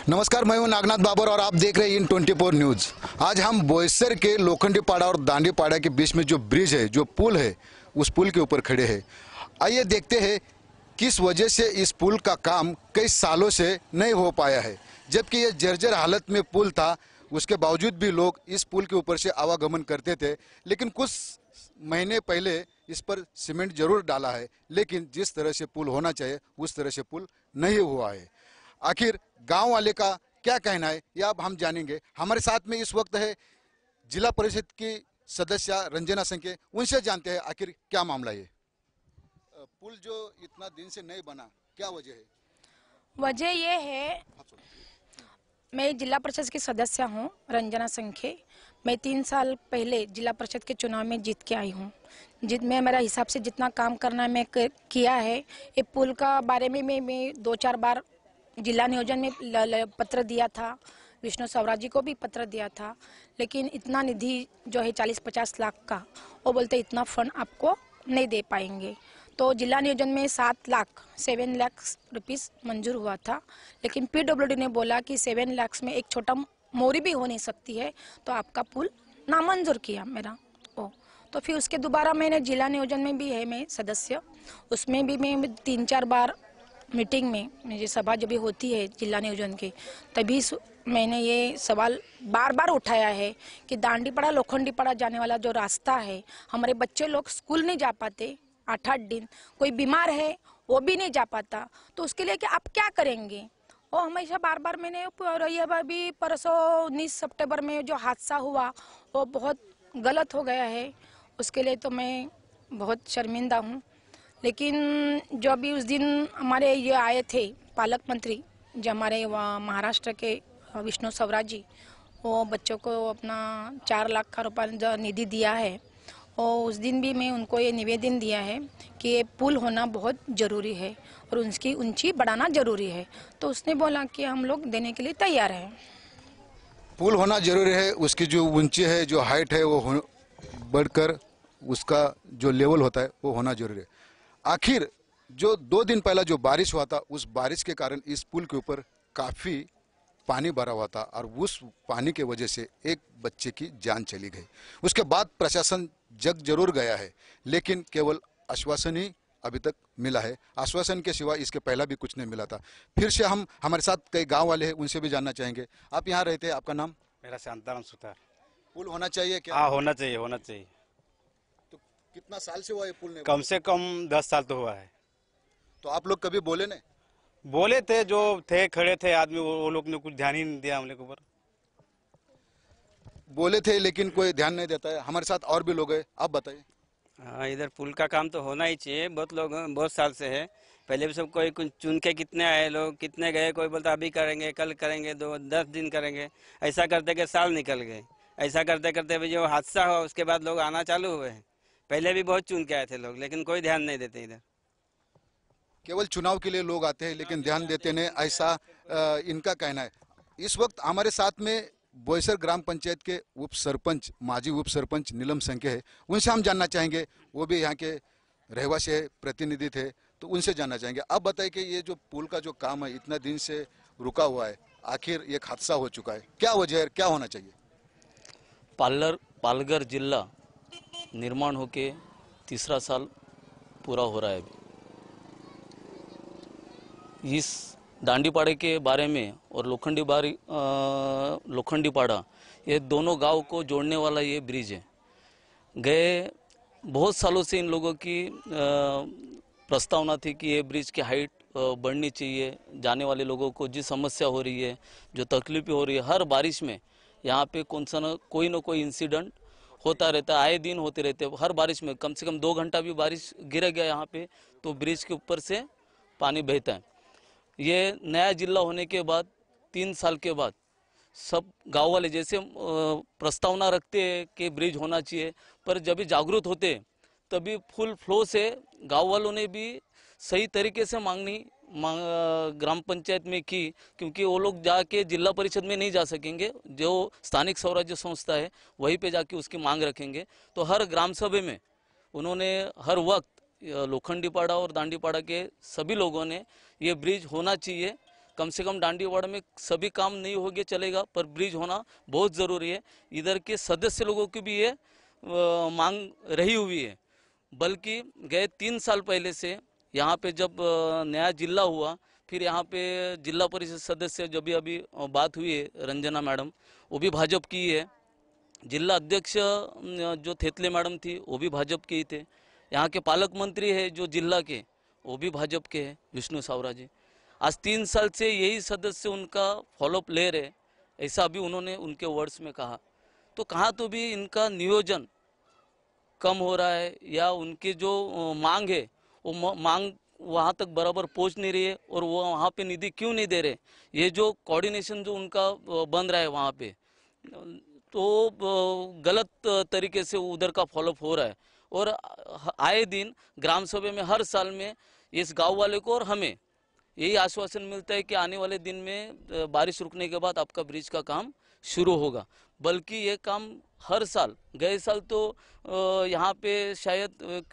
नमस्कार, मैं हूं नागनाथ बाबर और आप देख रहे हैं इन 24 न्यूज। आज हम बोईसर के लोखंडी पाड़ा और दांडी पाड़ा के बीच में जो ब्रिज है, जो पुल है, उस पुल के ऊपर खड़े हैं। आइए देखते हैं किस वजह से इस पुल का काम कई सालों से नहीं हो पाया है। जबकि ये जर्जर हालत में पुल था, उसके बावजूद भी लोग इस पुल के ऊपर से आवागमन करते थे। लेकिन कुछ महीने पहले इस पर सीमेंट जरूर डाला है, लेकिन जिस तरह से पुल होना चाहिए उस तरह से पुल नहीं हुआ है। आखिर गांव वाले का क्या कहना है, यह अब हम जानेंगे। हमारे साथ में इस वक्त है जिला परिषद की सदस्य रंजना संके। उनसे जानते हैं आखिर क्या मामला है। पुल जो इतना दिन से नहीं बना, क्या वजह है? वजह ये है, मैं जिला परिषद की सदस्य हूँ रंजना संखे। मैं 3 साल पहले जिला परिषद के चुनाव में जीत के आई हूँ। में मेरा हिसाब से जितना काम करना है मैं किया है। ये पुल का बारे में मैं 2-4 बार जिला नियोजन में पत्र दिया था, विष्णु स्वराज जी को भी पत्र दिया था। लेकिन इतना निधि जो है 40-50 लाख का, वो बोलते इतना फंड आपको नहीं दे पाएंगे। तो जिला नियोजन में 7 लाख रुपीस मंजूर हुआ था। लेकिन पीडब्ल्यूडी ने बोला कि 7 लाख में एक छोटा मोरी भी हो नहीं सकती है, तो आपका पुल नामंजूर किया मेरा। तो फिर उसके दोबारा मैंने जिला नियोजन में भी है मैं सदस्य, उसमें भी मैं 3-4 बार मीटिंग में मुझे सभा जब भी होती है जिला नियोजन की, तभी मैंने ये सवाल बार बार उठाया है कि दांडी पाड़ा लोखंडी पाड़ा जाने वाला जो रास्ता है, हमारे बच्चे लोग स्कूल नहीं जा पाते 8-8 दिन, कोई बीमार है वो भी नहीं जा पाता, तो उसके लिए कि आप क्या करेंगे? वो हमेशा बार बार मैंने अभी परसों 19 सितंबर में जो हादसा हुआ वो बहुत गलत हो गया है, उसके लिए तो मैं बहुत शर्मिंदा हूँ। लेकिन जो अभी उस दिन हमारे ये आए थे पालक मंत्री, जो हमारे महाराष्ट्र के विष्णु स्वराज जी, वो बच्चों को अपना 4 लाख का रुपया जो निधि दिया है, और उस दिन भी मैं उनको ये निवेदन दिया है कि ये पुल होना बहुत ज़रूरी है और उसकी ऊंचाई बढ़ाना ज़रूरी है। तो उसने बोला कि हम लोग देने के लिए तैयार हैं। पुल होना जरूरी है, उसकी जो ऊंचाई है, जो हाइट है, वो बढ़कर उसका जो लेवल होता है वो होना जरूरी है। आखिर जो 2 दिन पहला जो बारिश हुआ था, उस बारिश के कारण इस पुल के ऊपर काफ़ी पानी भरा हुआ था और उस पानी के वजह से एक बच्चे की जान चली गई। उसके बाद प्रशासन जग जरूर गया है, लेकिन केवल आश्वासन ही अभी तक मिला है। आश्वासन के सिवा इसके पहला भी कुछ नहीं मिला था। फिर से हमारे साथ कई गांव वाले हैं, उनसे भी जानना चाहेंगे। आप यहाँ रहते हैं, आपका नाम? मेरा शांताराम सुतार। पुल होना चाहिए क्या? हाँ, होना चाहिए, होना चाहिए। तो कितना साल से हुआ ये पुल नहीं? कम से कम 10 साल तो हुआ है। तो आप लोग कभी बोले नहीं? बोले थे, जो थे खड़े थे आदमी, वो लोग ने कुछ ध्यान ही नहीं दिया हम लोग के ऊपर। बोले थे लेकिन कोई ध्यान नहीं देता है। हमारे साथ और भी लोग हैं, आप बताइए। हाँ, इधर पुल का काम तो होना ही चाहिए। बहुत लोग बहुत साल से है, पहले भी सब कोई कुछ चुन के कितने आए लोग, कितने गए, कोई बोलता अभी करेंगे, कल करेंगे, 10 दिन करेंगे, ऐसा करते के साल निकल गए। ऐसा करते करते भी जो हादसा हुआ उसके बाद लोग आना चालू हुए हैं। पहले भी बहुत चुन के आए थे लोग, लेकिन कोई ध्यान नहीं देते। इधर केवल चुनाव के लिए लोग आते हैं लेकिन ध्यान देते नहीं, ऐसा इनका कहना है। इस वक्त हमारे साथ में बोईसर ग्राम पंचायत के उप सरपंच, माजी उप सरपंच नीलम संके है। उनसे हम जानना चाहेंगे, वो भी यहाँ के रहवासी है, प्रतिनिधि थे, तो उनसे जानना चाहेंगे। अब बताइए कि ये जो पुल का जो काम है इतना दिन से रुका हुआ है, आखिर एक हादसा हो चुका है, क्या वजह है, क्या होना चाहिए? पालघर जिला निर्माण होके 3रा साल पूरा हो रहा है अभी। इस दांडी पाड़े के बारे में और लोखंडी पाड़ा, ये दोनों गांव को जोड़ने वाला ये ब्रिज है। गए बहुत सालों से इन लोगों की प्रस्तावना थी कि ये ब्रिज की हाइट बढ़नी चाहिए। जाने वाले लोगों को जिस समस्या हो रही है, जो तकलीफें हो रही है, हर बारिश में यहाँ पे कोई ना कोई इंसिडेंट होता रहता है, आए दिन होते रहते हैं। हर बारिश में कम से कम 2 घंटा भी बारिश गिर गया यहाँ पे तो ब्रिज के ऊपर से पानी बहता है। ये नया जिला होने के बाद 3 साल के बाद सब गांव वाले जैसे प्रस्तावना रखते हैं कि ब्रिज होना चाहिए, पर जब भी जागरूक होते तभी फुल फ्लो से गांव वालों ने भी सही तरीके से ग्राम पंचायत में की, क्योंकि वो लोग जाके जिला परिषद में नहीं जा सकेंगे। जो स्थानिक स्वराज्य संस्था है वहीं पे जाके उसकी मांग रखेंगे। तो हर ग्राम सभा में उन्होंने हर वक्त लोखंडी पाड़ा और दांडी पाड़ा के सभी लोगों ने ये ब्रिज होना चाहिए कम से कम दांडीवाड़ा में सभी काम नहीं होगे चलेगा, पर ब्रिज होना बहुत ज़रूरी है। इधर के सदस्य लोगों की भी ये मांग रही हुई है। बल्कि गए 3 साल पहले से यहाँ पे जब नया जिला हुआ, फिर यहाँ पे जिला परिषद सदस्य जब भी अभी बात हुई है रंजना मैडम, वो भी भाजपा की है। जिला अध्यक्ष जो थेतले मैडम थी वो भी भाजपा के ही थे। यहाँ के पालक मंत्री है जो जिला के, वो भी भाजपा के हैं, विष्णु सावरा जी। आज 3 साल से यही सदस्य उनका फॉलोअप ले रहे, ऐसा भी उन्होंने उनके वर्ड्स में कहा। तो कहाँ तो भी इनका नियोजन कम हो रहा है, या उनकी जो मांग है वो मांग वहाँ तक बराबर पहुँच नहीं रही है, और वो वहाँ पे निधि क्यों नहीं दे रहे। ये जो कोऑर्डिनेशन जो उनका बन रहा है वहाँ पे, तो गलत तरीके से उधर का फॉलोअप हो रहा है। और आए दिन ग्राम सभा में हर साल में इस गांव वाले को और हमें यही आश्वासन मिलता है कि आने वाले दिन में बारिश रुकने के बाद आपका ब्रिज का काम शुरू होगा। बल्कि ये काम हर साल, गए साल तो यहाँ पे शायद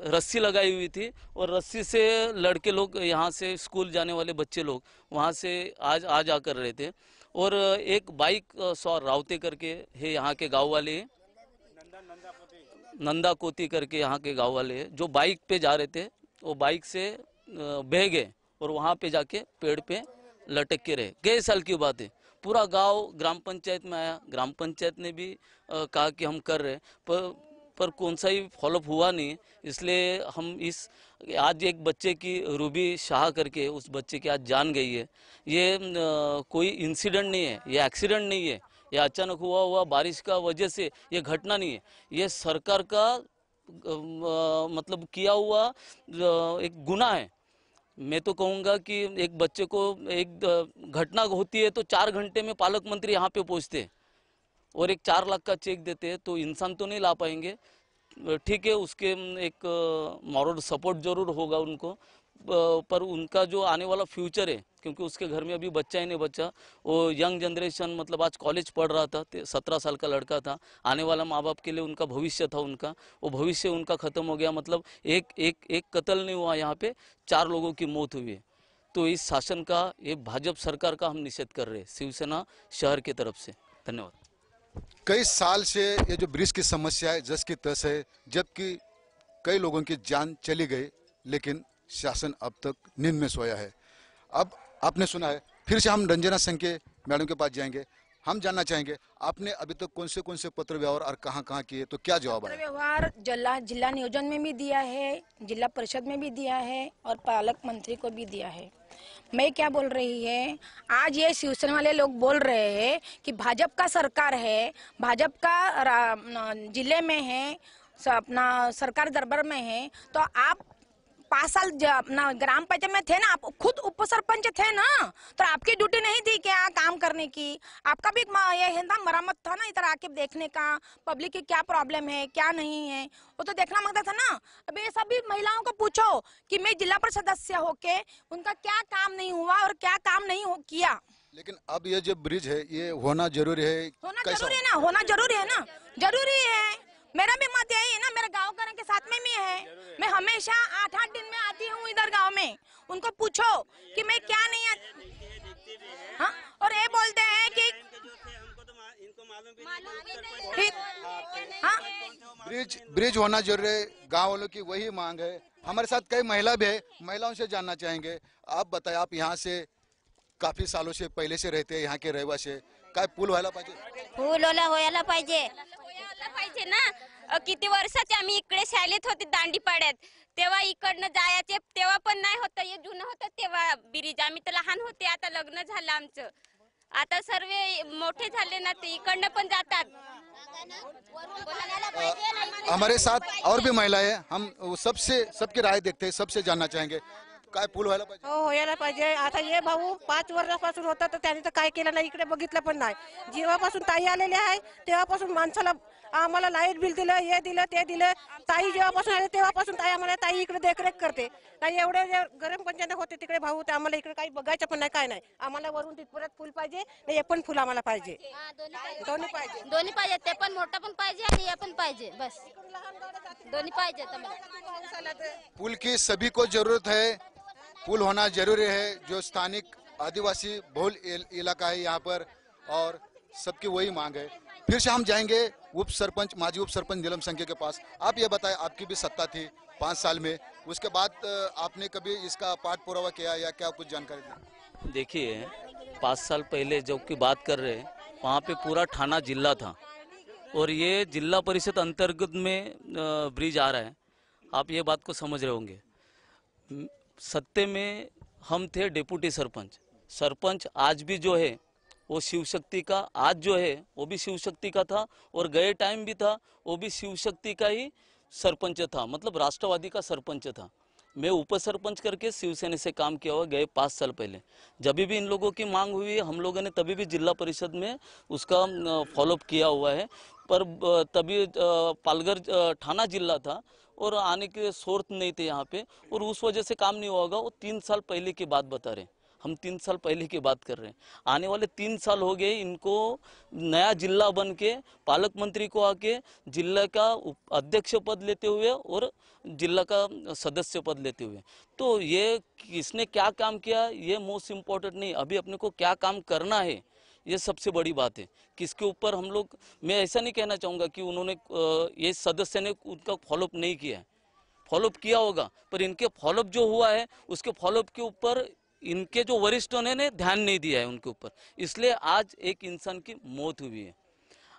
रस्सी लगाई हुई थी, और रस्सी से लड़के लोग यहाँ से स्कूल जाने वाले बच्चे लोग वहाँ से आ जा कर रहे थे। और एक बाइक सवार रावते करके है यहाँ के गांव वाले, नंदा कोती करके यहाँ के गांव वाले हैं, जो बाइक पे जा रहे थे, वो बाइक से बह गए और वहाँ पे जाके पेड़ पे लटक के रहे। गए साल की बात है। पूरा गांव ग्राम पंचायत में आया, ग्राम पंचायत ने भी कहा कि हम कर रहे, पर कौन सा ही फॉलोअप हुआ नहीं। इसलिए हम इस आज एक बच्चे की रूबी शाह करके उस बच्चे की आज जान गई है। ये कोई इंसिडेंट नहीं है, ये एक्सीडेंट नहीं है, ये अचानक हुआ बारिश का वजह से ये घटना नहीं है। ये सरकार का मतलब किया हुआ एक गुनाह है। मैं तो कहूँगा कि एक बच्चे को एक घटना होती है तो 4 घंटे में पालक मंत्री यहाँ पे पहुँचते और एक 4 लाख का चेक देते हैं, तो इंसान तो नहीं ला पाएंगे। ठीक है, उसके एक मॉरल सपोर्ट जरूर होगा उनको, पर उनका जो आने वाला फ्यूचर है, क्योंकि उसके घर में अभी बच्चा ही नहीं बच्चा, वो यंग जनरेशन, मतलब आज कॉलेज पढ़ रहा था, 17 साल का लड़का था, आने वाला माँ बाप के लिए उनका भविष्य था, उनका वो भविष्य उनका खत्म हो गया। मतलब एक कत्ल नहीं हुआ, यहाँ पे 4 लोगों की मौत हुई है। तो इस शासन का, ये भाजपा सरकार का हम निषेध कर रहे हैं शिवसेना शहर की तरफ से। धन्यवाद। कई साल से ये जो ब्रिज की समस्या है जस की तस है, जबकि कई लोगों की जान चली गई, लेकिन शासन अब तक नींद में सोया है। अब आपने सुना है, फिर से हम रंजना संखे मैडम के पास जाएंगे। हम जानना चाहेंगे आपने अभी तक कौन से पत्र व्यवहार और कहाँ किए, तो क्या जवाब आया? व्यवहार जिला नियोजन में भी दिया है, जिला परिषद में भी दिया है, और पालक मंत्री को भी दिया है। मैं क्या बोल रही है, आज ये शिवसेना वाले लोग बोल रहे हैं कि भाजपा का सरकार है, भाजपा का जिले में है, अपना सरकार दरबार में है, तो आप 5 साल अपना ग्राम पंचायत में थे ना, आप खुद उप सरपंच थे ना, तो आपकी ड्यूटी नहीं थी क्या काम करने की? आपका भी ये है ना, मरम्मत था ना, इधर आके देखने का पब्लिक की क्या प्रॉब्लम है क्या नहीं है, वो तो देखना मांगता था ना। अब ये सभी महिलाओं को पूछो कि मैं जिला परिषद सदस्य होके उनका क्या काम नहीं हुआ और क्या काम नहीं किया। लेकिन अब ये जो ब्रिज है ये होना जरूरी है, होना जरूरी है ना, होना जरूरी है ना, जरूरी है। मेरा भी मत यही है ना, मेरा गांव के साथ में भी है। मैं हमेशा 8-8 दिन में आती हूँ इधर गांव में, उनको पूछो कि मैं क्या नहीं हाँ, और ये बोलते हैं कि हाँ, ब्रिज होना जरूरी है, गांव वालों की वही मांग है। हमारे साथ कई महिला भी है, महिलाओं से जानना चाहेंगे। आप बताएं, आप यहाँ से काफी सालों से पहले से रहते हैं, यहाँ के रहवासी, काय पूल व्हायला पाहिजे? पूल व्हायला पाहिजे ना। किती वर्षाचे आम्ही इकडे शाळेत होते दांडीपाड्यात, तेव्हा इकडनं जायचे, तेव्हा पण नाही होतं, हे जुनं होतं तेव्हा ब्रिज। आम्ही तर लहान होते, आता लग्न झालं आमचं, आता सर्व मोठे झाले ना, ते इकडनं पण जातात। हमारे साथ और भी महिलाएं हैं, हम सबकी राय देखते हैं, सबसे जानना चाहेंगे काय पूल व्हायला पाहिजे? हो, व्हायला पाहिजे। आता हे भाऊ 5 वर्षापासून होता, तर त्यांनी तर काय केलं नाही, इकडे बघितलं पण नाही। जेव्हापासून ताई आलेले आहे तेव्हापासून माणसाला आम्हाला लाईट बिल दिलं, हे दिलं ते दिलं। ताई जेव्हापासून आले तेव्हापासून ताई आम्हाला, ताई इकडे देखरेख करते। ताई एवढे गरम पंचायत होते तिकडे भाऊ, ते आम्हाला इकडे काही बघायचं पण नाही, काय नाही। आम्हाला वरून तिथपर्यंत फुल पाहिजे, हे पण फुल आम्हाला पाहिजे, दोन्ही पाहिजे, ते पण मोठं पण पाहिजे आणि हे पण पाहिजे, बस दोन्ही पाहिजे। पुल की सभी को जरूरत है, पुल होना जरूरी है। जो स्थानिक आदिवासी बहुल इलाका है यहाँ पर और सबकी वही मांग है। फिर से हम जाएंगे उप सरपंच माजी उप सरपंच नीलम संखे के पास। आप ये बताएं, आपकी भी सत्ता थी 5 साल में, उसके बाद आपने कभी इसका पाठ पुरावा किया या क्या कुछ जानकारी दी? देखिए 5 साल पहले जब की बात कर रहे हैं, वहाँ पे पूरा थाना जिला था और ये जिला परिषद अंतर्गत में ब्रिज आ रहा है। आप ये बात को समझ रहे होंगे। सत्ते में हम थे डिप्टी सरपंच। सरपंच आज भी जो है वो शिव शक्ति का, आज जो है वो भी शिव शक्ति का था और गए टाइम भी था वो भी शिव शक्ति का ही सरपंच था, मतलब राष्ट्रवादी का सरपंच था। मैं उप सरपंच करके शिवसेना से काम किया हुआ गए 5 साल पहले। जब भी इन लोगों की मांग हुई हम लोगों ने तभी भी जिला परिषद में उसका फॉलोअप किया हुआ है। पर तभी पालघर थाना जिला था और आने के सोर्स नहीं थे यहाँ पे और उस वजह से काम नहीं हुआ होगा। वो 3 साल पहले की बात बता रहे हैं, हम 3 साल पहले की बात कर रहे हैं। आने वाले 3 साल हो गए इनको नया जिला बन के पालक मंत्री को आके जिला का अध्यक्ष पद लेते हुए और जिला का सदस्य पद लेते हुए। तो ये किसने क्या काम किया ये मोस्ट इम्पोर्टेंट नहीं, अभी अपने को क्या काम करना है ये सबसे बड़ी बात है। किसके ऊपर हम लोग, मैं ऐसा नहीं कहना चाहूँगा कि उन्होंने ये सदस्य ने उनका फॉलोअप नहीं किया है, फॉलोअप किया होगा, पर इनके फॉलोअप जो हुआ है उसके फॉलोअप के ऊपर इनके जो वरिष्ठों ने ध्यान नहीं दिया है उनके ऊपर, इसलिए आज एक इंसान की मौत हुई है।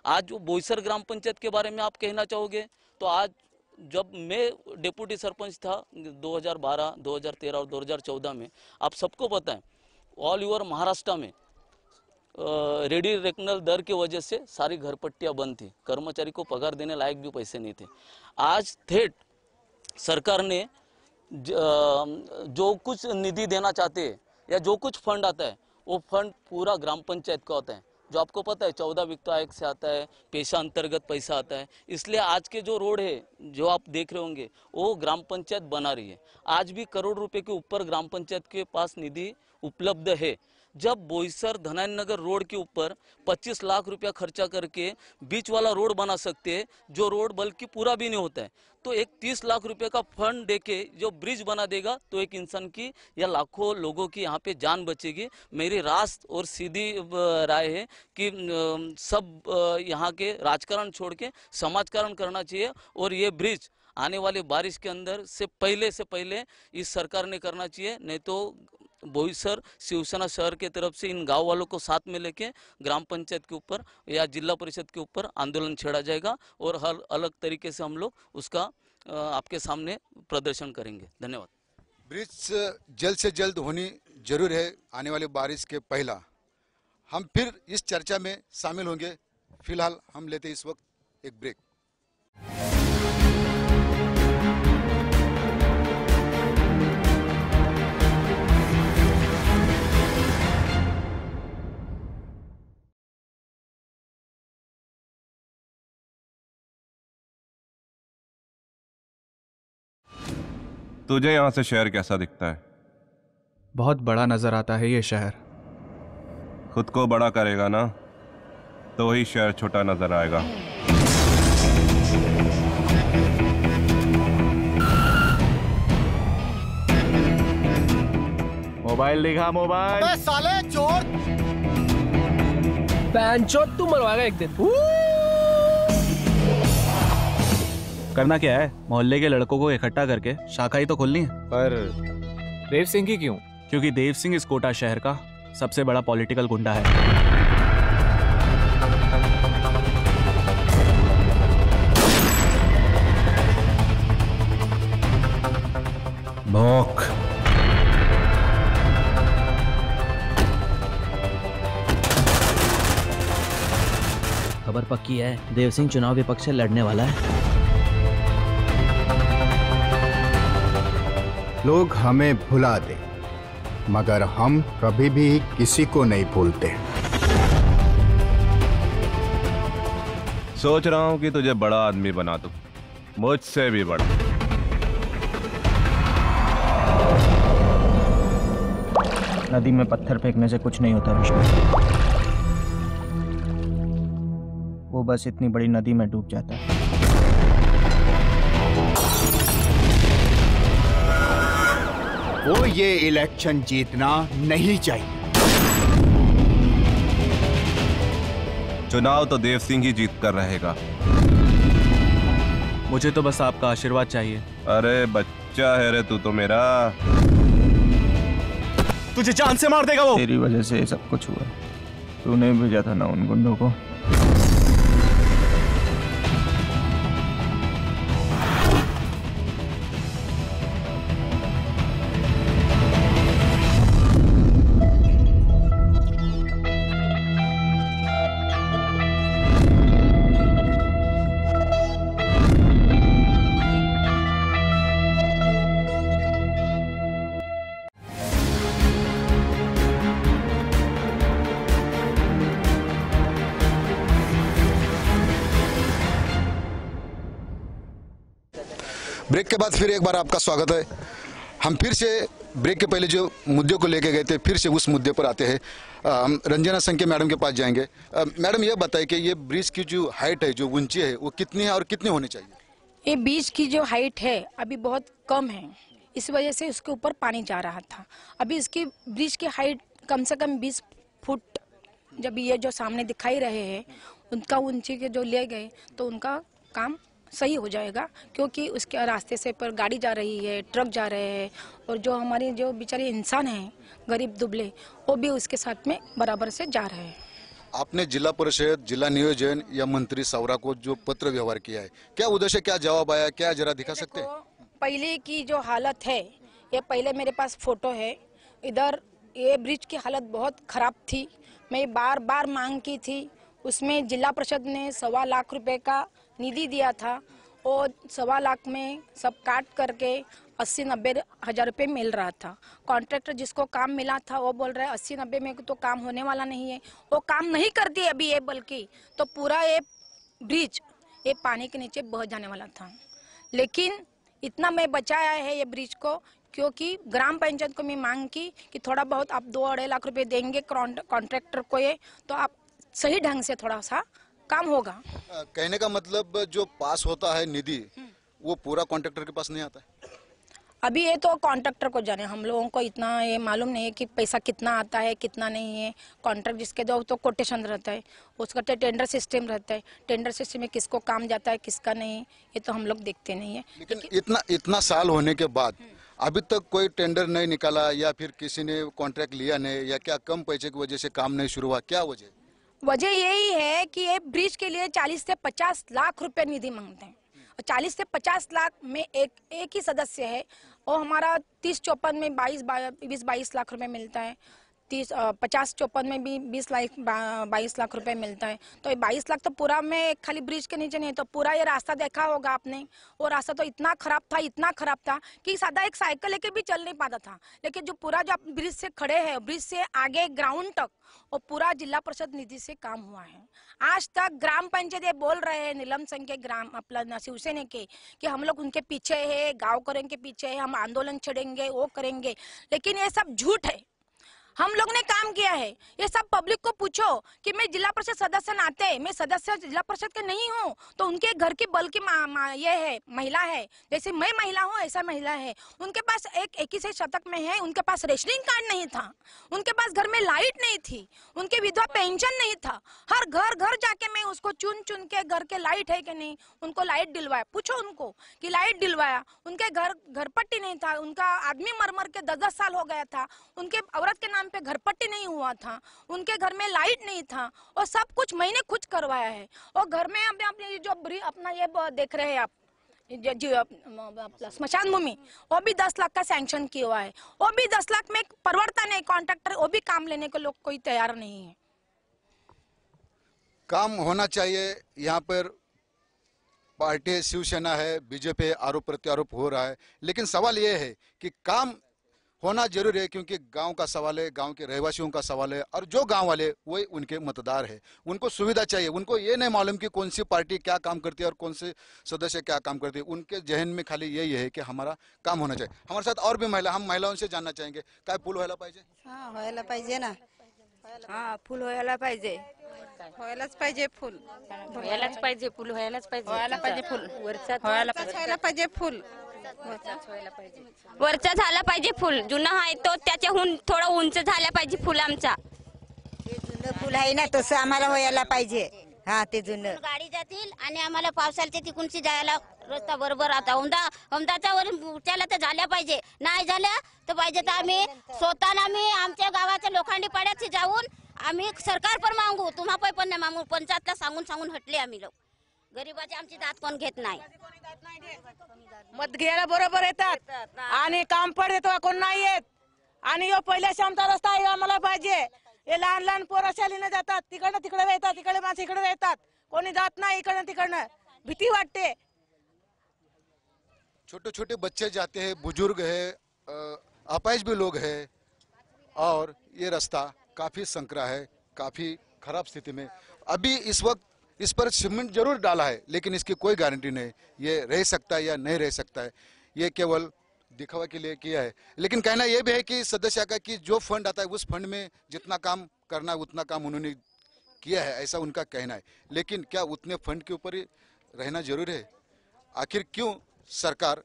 आज जो बोईसर ग्राम पंचायत के बारे में आप कहना चाहोगे तो आज जब मैं डिप्टी सरपंच था 2012, 2013 और 2014 में, आप सबको पता है ऑल ओवर महाराष्ट्र में रेडी रेकनल दर की वजह से सारी घरपट्टियां बंद थी, कर्मचारी को पगार देने लायक भी पैसे नहीं थे। आज थेट सरकार ने जो कुछ निधि देना चाहते हैं या जो कुछ फंड आता है वो फंड पूरा ग्राम पंचायत का होता है। जो आपको पता है 14 वित्त आयोग से आता है, पेशा अंतर्गत पैसा आता है। इसलिए आज के जो रोड है जो आप देख रहे होंगे वो ग्राम पंचायत बना रही है। आज भी करोड़ रुपए के ऊपर ग्राम पंचायत के पास निधि उपलब्ध है। जब बोईसर धनाइन नगर रोड के ऊपर 25 लाख रुपया खर्चा करके बीच वाला रोड बना सकते हैं, जो रोड बल्कि पूरा भी नहीं होता है, तो एक 30 लाख रुपए का फंड देके जो ब्रिज बना देगा तो एक इंसान की या लाखों लोगों की यहाँ पे जान बचेगी। मेरी रास्त और सीधी राय है कि सब यहाँ के राजकारण छोड़ के समाजकारण करना चाहिए और ये ब्रिज आने वाले बारिश के अंदर से पहले इस सरकार ने करना चाहिए, नहीं तो बोईसर शिवसेना शहर के तरफ से इन गांव वालों को साथ में लेके ग्राम पंचायत के ऊपर या जिला परिषद के ऊपर आंदोलन छेड़ा जाएगा और हर अलग तरीके से हम लोग उसका आपके सामने प्रदर्शन करेंगे। धन्यवाद। ब्रिज जल्द से जल्द होनी जरूर है आने वाली बारिश के पहला। हम फिर इस चर्चा में शामिल होंगे। फिलहाल हम लेते इस वक्त एक ब्रेक। तुझे यहाँ से शहर कैसा दिखता है? बहुत बड़ा नजर आता है ये शहर। खुद को बड़ा करेगा ना तो ही शहर छोटा नजर आएगा। मोबाइल दिखा, मोबाइल। अबे साले चोर! पैंचोद तू मरवाएगा एक दिन। करना क्या है? मोहल्ले के लड़कों को इकट्ठा करके शाखा ही तो खोलनी है। पर देव सिंह की क्यों? क्योंकि देव सिंह इस कोटा शहर का सबसे बड़ा पॉलिटिकल गुंडा है। भौंक। खबर पक्की है, देव सिंह चुनाव विपक्ष से लड़ने वाला है। लोग हमें भुला दे मगर हम कभी भी किसी को नहीं भूलते। सोच रहा हूँ कि तुझे बड़ा आदमी बना दूं, मुझसे भी बड़ा। नदी में पत्थर फेंकने से कुछ नहीं होता विष्णु, वो बस इतनी बड़ी नदी में डूब जाता है। वो ये इलेक्शन जीतना नहीं चाहिए। चुनाव तो देव सिंह ही जीत कर रहेगा। मुझे तो बस आपका आशीर्वाद चाहिए। अरे बच्चा है रे तू तो मेरा। तुझे जान से मार देगा वो। तेरी वजह से सब कुछ हुआ। तूने भेजा था ना उन गुंडों को। ब्रेक के बाद फिर एक बार आपका स्वागत है। हम फिर से ब्रेक के पहले जो मुद्दे को लेके गए थे फिर से उस मुद्दे पर आते हैं। हम रंजना संख्या मैडम के पास जाएंगे। मैडम ये बताइए कि ये ब्रिज की जो हाइट है, जो ऊंची है, वो कितनी है और कितनी होनी चाहिए? ये ब्रिज की जो हाइट है अभी बहुत कम है, इस वजह से उसके ऊपर पानी जा रहा था। अभी इसकी ब्रिज की हाइट कम से कम 20 फुट, जब ये जो सामने दिखाई रहे हैं उनका ऊंची के जो ले गए तो उनका काम सही हो जाएगा, क्योंकि उसके रास्ते से पर गाड़ी जा रही है, ट्रक जा रहे हैं, और जो हमारे जो बेचारे इंसान हैं गरीब दुबले, वो भी उसके साथ में बराबर से जा रहे हैं। आपने जिला परिषद, जिला नियोजन या मंत्री सौरा को जो पत्र व्यवहार किया है, क्या उद्देश्य, क्या जवाब आया, क्या जरा दिखा सकते हैं? पहले की जो हालत है, ये पहले मेरे पास फोटो है। इधर ये ब्रिज की हालत बहुत खराब थी। मैं बार बार मांग की थी, उसमें जिला परिषद ने 1.25 लाख रुपए का निधि दिया था, और 1.25 लाख में सब काट करके 80-90 हज़ार रुपये मिल रहा था। कॉन्ट्रैक्टर जिसको काम मिला था वो बोल रहा है 80-90 में तो काम होने वाला नहीं है, वो काम नहीं करती अभी ये, बल्कि तो पूरा ये ब्रिज ये पानी के नीचे बह जाने वाला था। लेकिन इतना मैं बचाया है ये ब्रिज को, क्योंकि ग्राम पंचायत को मैं मांग की कि थोड़ा बहुत आप 2-2.5 लाख रुपए देंगे कॉन्ट्रैक्टर को, ये तो आप सही ढंग से थोड़ा सा काम होगा। कहने का मतलब जो पास होता है निधि वो पूरा कॉन्ट्रैक्टर के पास नहीं आता है। अभी ये तो कॉन्ट्रैक्टर को जाने, हम लोगों को इतना ये मालूम नहीं है कि पैसा कितना आता है कितना नहीं है। कॉन्ट्रैक्ट जिसके दो तो कोटेशन रहता है, उसका टेंडर सिस्टम रहता है, टेंडर सिस्टम में किसको काम जाता है किसका नहीं, ये तो हम लोग देखते नहीं है। लेकिन इतना साल होने के बाद अभी तक कोई टेंडर नहीं निकाला, या फिर किसी ने कॉन्ट्रैक्ट लिया नहीं, या क्या कम पैसे की वजह से काम नहीं शुरू हुआ, क्या वजह? वजह यही है कि ये ब्रिज के लिए 40 से 50 लाख रुपए निधि मांगते हैं, और 40 से 50 लाख में एक ही सदस्य है, और हमारा 30-54 में 20-22 लाख रुपए मिलता है, 50-54 में भी 22 लाख रुपए मिलता है। तो ये 22 लाख तो पूरा में खाली ब्रिज के नीचे नहीं, तो पूरा ये रास्ता देखा होगा आपने, वो रास्ता तो इतना खराब था कि सादा एक साइकिल लेके भी चल नहीं पाता था। लेकिन जो पूरा जो ब्रिज से खड़े हैं, ब्रिज से आगे ग्राउंड तक, और पूरा जिला परिषद निधि से काम हुआ है। आज तक ग्राम पंचायत ये बोल रहे हैं, नीलम संघ के ग्राम अपना शिवसेना के, कि हम लोग उनके पीछे है, गाँव करेंगे के पीछे है, हम आंदोलन छेड़ेंगे, वो करेंगे, लेकिन ये सब झूठ है। हम लोग ने काम किया है, ये सब पब्लिक को पूछो कि मैं जिला परिषद सदस्य नाते, मैं सदस्य जिला परिषद के नहीं हूँ, तो उनके घर की बल्कि ये है महिला है, जैसे मैं महिला हूँ ऐसा महिला है, उनके पास 21 शतक में है, उनके पास रेशनिंग कार्ड नहीं था, उनके पास घर में लाइट नहीं थी, उनके विधवा पेंशन नहीं था। हर घर जाके मैं उसको चुन के घर के लाइट है कि नहीं, उनको लाइट दिलवाया, पूछो उनको कि लाइट दिलवाया। उनके घर पट्टी नहीं था, उनका आदमी मर के 10-10 साल हो गया था, उनके औरत के नाम पे घर पट्टी नहीं हुआ था, उनके घर में लाइट नहीं था, और सब कुछ मैंने खुद करवाया है। और घर में अपने जो अपना ये देख रहे हैं आप, स्मशान भूमि, वो भी 10 लाख का सैंक्शन किया हुआ है, वो भी 10 लाख में परिवर्तन है, कॉन्ट्रैक्टर वो भी काम लेने को लोग कोई तैयार नहीं है। काम होना चाहिए। यहाँ पर पार्टी शिवसेना है, बीजेपी आरोप प्रत्यारोप हो रहा है, लेकिन सवाल ये है कि काम होना जरूरी है, क्योंकि गांव का सवाल है, गांव के रहवासियों का सवाल है, और जो गांव वाले वही उनके मतदार है, उनको सुविधा चाहिए। उनको ये नहीं मालूम कि कौन सी पार्टी क्या काम करती है और कौन से सदस्य क्या काम करते हैं, उनके जहन में खाली यही है कि हमारा काम होना चाहिए। हमारे साथ और भी महिला, हम महिलाओं से जानना चाहेंगे, काय फूल व्हायला पाहिजे? हाँ व्हायला पाहिजे ना, हाँ फुल व्हायला पाहिजे, व्हायलाच पाहिजे फुल, व्हायलाच पाहिजे फुल, व्हायलाच पाहिजे, व्हायला पाहिजे फुल, व्हायला पाहिजे फुल, वरचा झाला पाहिजे फुल. जुना आहे तो त्याच्याहून थोडं उंच झाला पाहिजे फुल आमचा. फुल आहे ना तसं आम्हाला व्हायला पाहिजे. हा ते जुनं गाडी जातील आणि आम्हाला पावसाळ्याच्या तिकडूनची जायला रस्ता बरोबर आता औंधाच्या वरून उठायला तर झाल्या पाहिजे. नाही झाल्या तर पाहिजे तर आम्ही स्वतः आम्ही आमच्या गावाच्या लोखंडी पाड्याची जाऊन आम्ही सरकार पण मागू. तुम्हा पण नाही मागू. पंचायतला सांगून हटले आम्ही लोक. गरीबाची आमची दात कोण घेत नाही. मत घ्यायला बरोबर येतात आणि काम पडते तेव्हा कोण नाही येत. आणि यो पहिल्या क्षमता रस्ता आहे आम्हाला पाहिजे. हे लहान लहान पोरं शालीनं जातात, तिकडनं तिकडे येतात, तिकडे माणसं इकडे येतात, कोणी जात नाही इकडनं तिकडनं. भीती वाटते. छोटे छोटे बच्चे जाते हैं, बुजुर्ग है, अपाहिज भी लोग हैं और ये रास्ता काफ़ी संकरा है, काफ़ी खराब स्थिति में. अभी इस वक्त इस पर सीमेंट जरूर डाला है लेकिन इसकी कोई गारंटी नहीं ये रह सकता है या नहीं रह सकता है. ये केवल दिखावा के लिए किया है. लेकिन कहना यह भी है कि सदस्य का कि जो फंड आता है उस फंड में जितना काम करना है उतना काम उन्होंने किया है, ऐसा उनका कहना है. लेकिन क्या उतने फंड के ऊपर ही रहना जरूरी है? आखिर क्यों सरकार,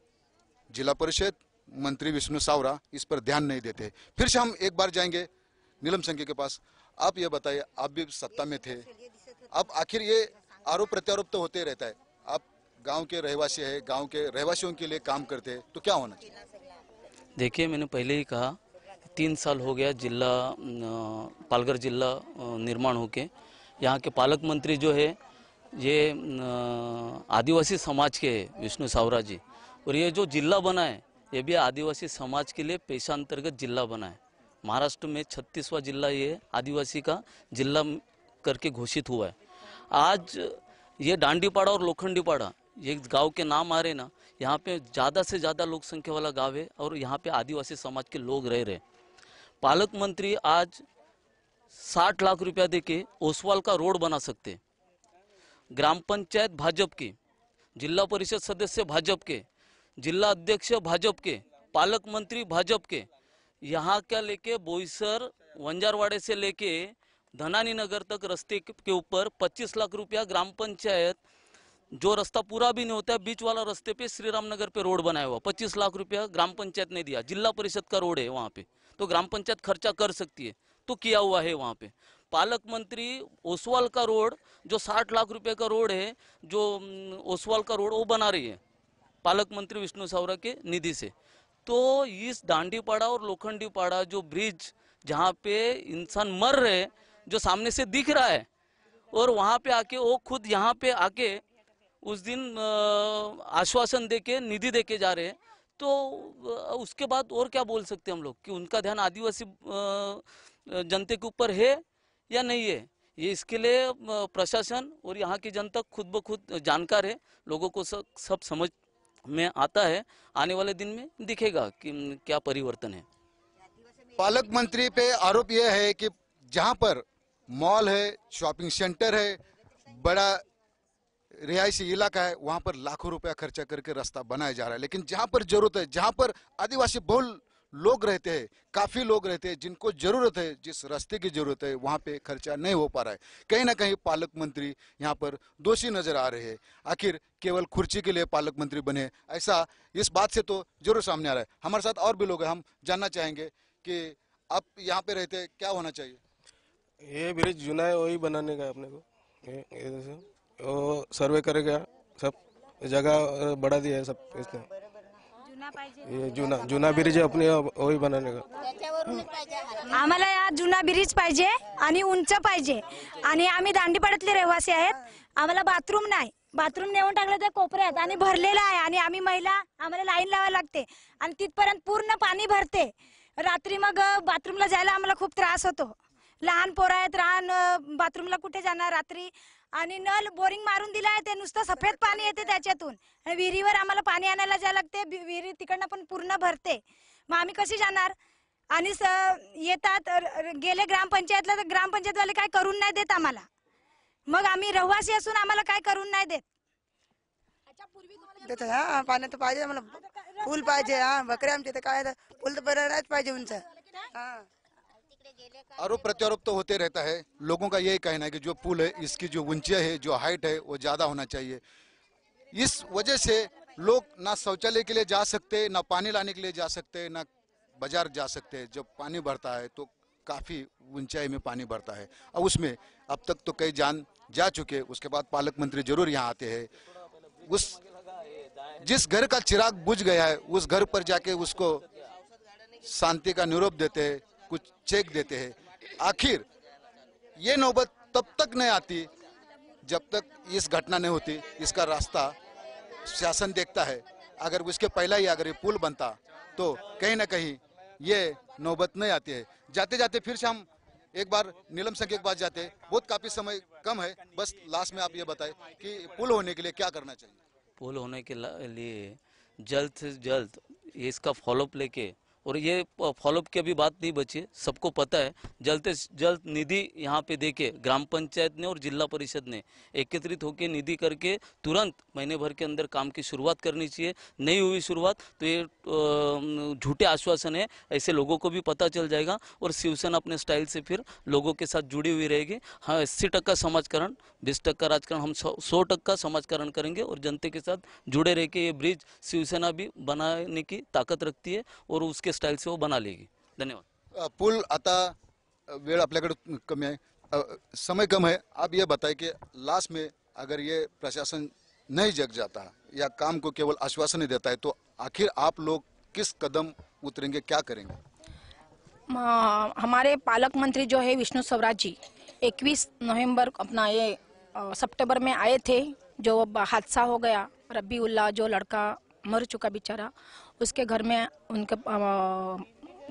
जिला परिषद, मंत्री विष्णु सावरा इस पर ध्यान नहीं देते? फिर से हम एक बार जाएंगे नीलम संघी के पास. आप ये बताइए, आप भी सत्ता में थे, अब आखिर ये आरोप प्रत्यारोप तो होते रहता है. आप गांव के रहवासी है, गांव के रहवासियों के लिए काम करते हैं, तो क्या होना चाहिए? देखिए, मैंने पहले ही कहा 3 साल हो गया जिला पालघर जिला निर्माण होके. यहाँ के पालक मंत्री जो है ये आदिवासी समाज के है, विष्णु सावरा जी. और ये जो जिला बना है ये भी आदिवासी समाज के लिए पेशा अंतर्गत जिला बना है. महाराष्ट्र में 36वां जिला ये आदिवासी का जिला करके घोषित हुआ है. आज ये डांडीपाड़ा और लोखंडीपाड़ा ये गांव के नाम आ रहे ना, यहाँ पे ज़्यादा से ज़्यादा लोक संख्या वाला गांव है और यहाँ पे आदिवासी समाज के लोग रह रहे. पालक मंत्री आज 60 लाख रुपया देके ओसवाल का रोड बना सकते. ग्राम पंचायत भाजपा की, जिला परिषद सदस्य भाजपा के, जिला अध्यक्ष भाजपा के, पालक मंत्री भाजपा के. यहाँ क्या लेके बोईसर वंजारवाड़े से लेके धनानी नगर तक रास्ते के ऊपर 25 लाख रुपया ग्राम पंचायत, जो रास्ता पूरा भी नहीं होता है बीच वाला रास्ते पे श्री राम नगर पे रोड बनाया हुआ, 25 लाख रुपया ग्राम पंचायत ने दिया. जिला परिषद का रोड है वहाँ पे, तो ग्राम पंचायत खर्चा कर सकती है, तो किया हुआ है वहाँ पे. पालक मंत्री ओसवाल का रोड जो 60 लाख रुपए का रोड है, जो ओसवाल का रोड वो बना रही है पालक मंत्री विष्णु सावरा के निधि से. तो इस डांडीपाड़ा और लोखंडीपाड़ा जो ब्रिज जहाँ पे इंसान मर रहे, जो सामने से दिख रहा है, और वहाँ पे आके वो खुद यहाँ पे आके उस दिन आश्वासन देके निधि देके जा रहे हैं. तो उसके बाद और क्या बोल सकते हैं हम लोग कि उनका ध्यान आदिवासी जनता के ऊपर है या नहीं है? ये इसके लिए प्रशासन और यहाँ की जनता खुद ब खुद जानकार है. लोगों को सब समझ में आता है. आने वाले दिन में दिखेगा कि क्या परिवर्तन है. पालक मंत्री पे आरोप यह है कि जहाँ पर मॉल है, शॉपिंग सेंटर है, बड़ा रिहायशी इलाका है, वहाँ पर लाखों रुपया खर्चा करके रास्ता बनाया जा रहा है. लेकिन जहाँ पर जरूरत है, जहाँ पर आदिवासी बहुल लोग रहते हैं, काफ़ी लोग रहते हैं, जिनको जरूरत है, जिस रास्ते की जरूरत है, वहाँ पे खर्चा नहीं हो पा रहा है. कहीं ना कहीं पालक मंत्री यहाँ पर दोषी नजर आ रहे हैं. आखिर केवल खुर्ची के लिए पालक मंत्री बने, ऐसा इस बात से तो जरूर सामने आ रहा है. हमारे साथ और भी लोग हैं, हम जानना चाहेंगे कि आप यहाँ पे रहते, क्या होना चाहिए? ये ब्रिज जुना है, वही बनाने का अपने को. वो सर्वे करेगा, सब जगह बढ़ा दिया है सब इसने. ये जुना ब्रिज है अपने, वही बनाने का. आम्हाला या जुना ब्रिज पाहिजे आणि उंच पाहिजे. आणि आम्ही दांडीपाड्यातले रहिवासी आहेत. आम्हाला बाथरूम नाही, बाथरूम नेऊन टाकलं त्या कोपऱ्यात आणि भरलेला आहे. आणि आम्ही महिला, आम्हाला लाईन लावायला लागते आणि तिथपर्यंत पूर्ण पाणी भरते. रात्री मग बाथरूमला जायला आम्हाला खूप त्रास होतो. लहान पोरं आहेत, लहान बाथरूमला कुठे जाणार रात्री. आणि नल बोरिंग मारून दिला आहे, ते नुसतं सफेद पाणी येते त्याच्यातून. विहिरीवर आम्हाला पाणी आणायला जायला लागते, विहिरी तिकडनं पण पूर्ण भरते. मग आम्ही कशी जाणार? आणि येतात गेले ग्रामपंचायतला, तर ग्रामपंचायतवाले काय करून नाही देत आम्हाला. मग आम्ही रहिवासी असून आम्हाला काय करून नाही देत. हा पाण्यात पाहिजे आम्हाला, पूल पाहिजे. हा बकरे आमचे तर काय पूल तर बरं पाहिजे उंच. आरोप प्रत्यारोप तो होते रहता है. लोगों का यही कहना है कि जो पुल है इसकी जो ऊंचाई है, जो हाइट है, वो ज़्यादा होना चाहिए. इस वजह से लोग ना शौचालय के लिए जा सकते, ना पानी लाने के लिए जा सकते, ना बाजार जा सकते। जब पानी बढ़ता है तो काफ़ी ऊंचाई में पानी बढ़ता है और उसमें अब तक तो कई जान जा चुके। उसके बाद पालक मंत्री जरूर यहाँ आते हैं। उस जिस घर का चिराग बुझ गया है उस घर पर जाके उसको शांति का निरूप देते हैं, कुछ चेक देते हैं। आखिर ये नौबत तब तक नहीं आती जब तक इस घटना नहीं होती। इसका रास्ता शासन देखता है। अगर उसके पहला ही अगर ये पुल बनता तो कहीं ना कहीं ये नौबत नहीं आती है। जाते जाते फिर से हम एक बार नीलम संख्या के पास जाते हैं। बहुत काफी समय कम है, बस लास्ट में आप ये बताएं कि पुल होने के लिए क्या करना चाहिए। पुल होने के लिए जल्द से जल्द इसका फॉलोअप लेके, और ये फॉलोअप की अभी बात नहीं बची है, सबको पता है। जल्द से जल्द निधि यहाँ पे देके ग्राम पंचायत ने और जिला परिषद ने एकत्रित होकर निधि करके तुरंत महीने भर के अंदर काम की शुरुआत करनी चाहिए। नहीं हुई शुरुआत तो ये झूठे आश्वासन है, ऐसे लोगों को भी पता चल जाएगा और शिवसेना अपने स्टाइल से फिर लोगों के साथ जुड़ी हुई रहेगी। हाँ, 80% समाजकरण, 20% राजकारण, हम 100% समाजकरण करेंगे और जनता के साथ जुड़े रह के ये ब्रिज शिवसेना भी बनाने की ताकद रखती है और उसके स्टाइल से वो बना लेगी। धन्यवाद। पूल आता वेळ आपल्याकडे कमी आहे, समय कम है। आप ये बताएं कि लास्ट में अगर ये प्रशासन नहीं जग जाता या काम को केवल आश्वासन ही देता है तो आखिर आप लोग किस कदम उतरेंगे, क्या करेंगे? हमारे पालक मंत्री जो है विष्णु स्वराज जी 21 नवंबर अपना ये सितंबर में आए थे। जो हादसा हो गया, रब्बी उल्लाह जो लड़का मर चुका बेचारा, उसके घर में उनके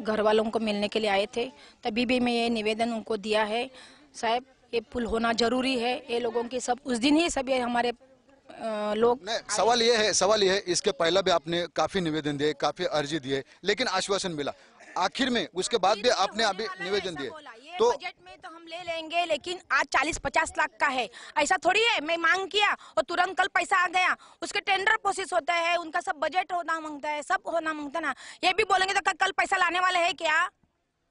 घर वालों को मिलने के लिए आए थे। तभी भी मैं ये निवेदन उनको दिया है, साहब ये पुल होना जरूरी है। ये लोगों की सब उस दिन ही सब ये हमारे लोग सवाल ये है इसके पहले भी आपने काफी निवेदन दिए, काफी अर्जी दिए, लेकिन आश्वासन मिला। आखिर में उसके बाद भी आपने अभी निवेदन दिए तो बजट में तो हम ले लेंगे, लेकिन आज 40-50 लाख का है। ऐसा थोड़ी है मैं मांग किया और तुरंत कल पैसा आ गया। उसके टेंडर प्रोसेस होता है, उनका सब बजट होना मांगता है, सब होना मांगता ना। ये भी बोलेंगे तो कल पैसा लाने वाले है क्या?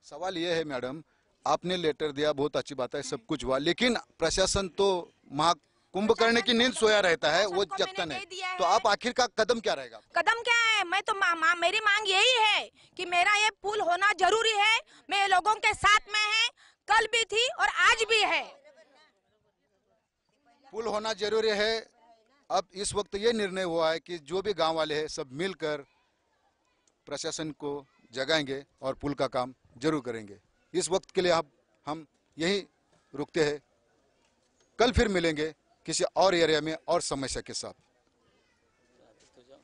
सवाल ये है मैडम, आपने लेटर दिया, बहुत अच्छी बात है, सब कुछ हुआ, लेकिन प्रशासन तो महाकुंभ करने की नींद सोया रहता है, वो जगता नहीं। तो आप आखिर का कदम क्या रहेगा? कदम क्या है? मैं तो मेरी मांग यही है कि मेरा ये पुल होना जरूरी है। मैं लोगों के साथ में है, कल भी थी और आज भी है। पुल होना जरूरी है। अब इस वक्त ये निर्णय हुआ है कि जो भी गांव वाले हैं सब मिलकर प्रशासन को जगाएंगे और पुल का काम जरूर करेंगे। इस वक्त के लिए हम यही रुकते हैं। कल फिर मिलेंगे किसी और एरिया में और समस्या के साथ।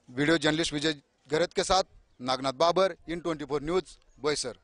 वीडियो जर्नलिस्ट विजय गरत के साथ नागनाथ बाबर, इन 24 न्यूज, बोईसर।